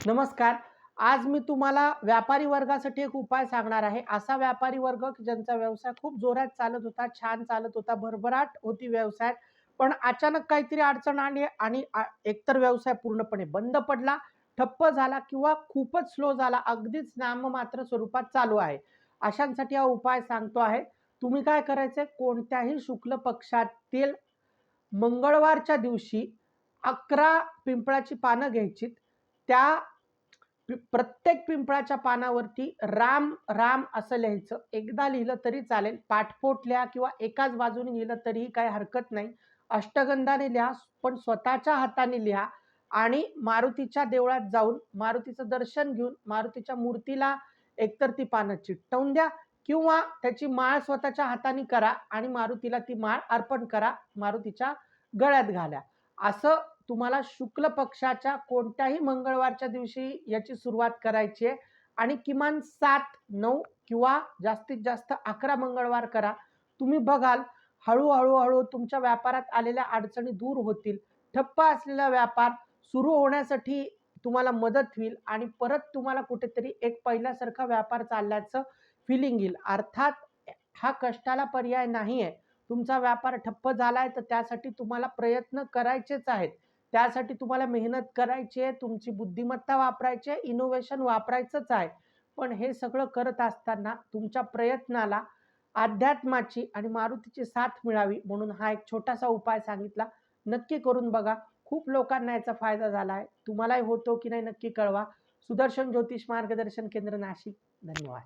नमस्कार. आज मी तुम्हाला व्यापारी वर्गासाठी एक उपाय सांगणार आहे. असा व्यापारी वर्ग की ज्यांचा व्यवसाय खूप जोरात चालत होता, छान चालत होता, भरभराट होती व्यवसायात. पण अचानक काहीतरी अडचण आली आणि एकतर व्यवसाय पूर्णपणे बंद पडला, ठप्प झाला किंवा खूपच स्लो झाला, अगदीच नाममात्र स्वरूपात चालू आहे. अशांसाठी हा उपाय सांगतो आहे. तुम्ही काय करायचंय, कोणत्याही शुक्ल पक्षातील मंगळवारच्या दिवशी 11 पिंपळाची पानं घ्यायची. त्या प्रत्येक पिंपळाच्या पानावरती राम, राम असं लिहायचं. एकदा लिहिलं तरी चालेल. पाठपोट लिहा किंवा एकाच बाजूने लिहिलं तरीही काही हरकत नाही. अष्टगंधाने लिहा, पण स्वतःच्या हाताने लिहा आणि मारुतीच्या देवळात जाऊन मारुतीचं दर्शन घेऊन मारुतीच्या मूर्तीला एकतर ती पानं चिकटवून द्या किंवा त्याची माळ स्वतःच्या हाताने करा आणि मारुतीला ती माळ अर्पण करा, मारुतीच्या गळ्यात घाला. असं तुम्हाला शुक्ल पक्षाच्या कोणत्याही मंगळवारच्या दिवशी याची सुरुवात करायची आहे आणि किमान 7, 9 किंवा जास्तीत जास्त 11 मंगळवार करा. तुम्ही बघाल हळू-हळू तुमच्या व्यापारात आलेल्या अडचणी दूर होतील. ठप्प असलेला व्यापार सुरू होण्यासाठी तुम्हाला मदत होईल आणि परत तुम्हाला कुठेतरी एक पहिल्यासारखा व्यापार चालल्याचं फीलिंग येईल. अर्थात हा कष्टाला पर्याय नाहीये. तुमचा व्यापार ठप्प झालाय तर त्यासाठी तुम्हाला प्रयत्न करायचेच आहेत. त्यासाठी तुम्हाला मेहनत करायची आहे, तुमची बुद्धिमत्ता वापरायची आहे, इनोव्हेशन वापरायचंच आहे. पण हे सगळं करत असताना तुमच्या प्रयत्नाला अध्यात्माची आणि मारुतीची साथ मिळावी म्हणून हा एक छोटासा उपाय सांगितला. नक्की करून बघा. खूप लोकांना याचा फायदा झाला आहे. तुम्हालाही होतो की नाही नक्की कळवा. सुदर्शन ज्योतिष मार्गदर्शन केंद्र नाशिक. धन्यवाद.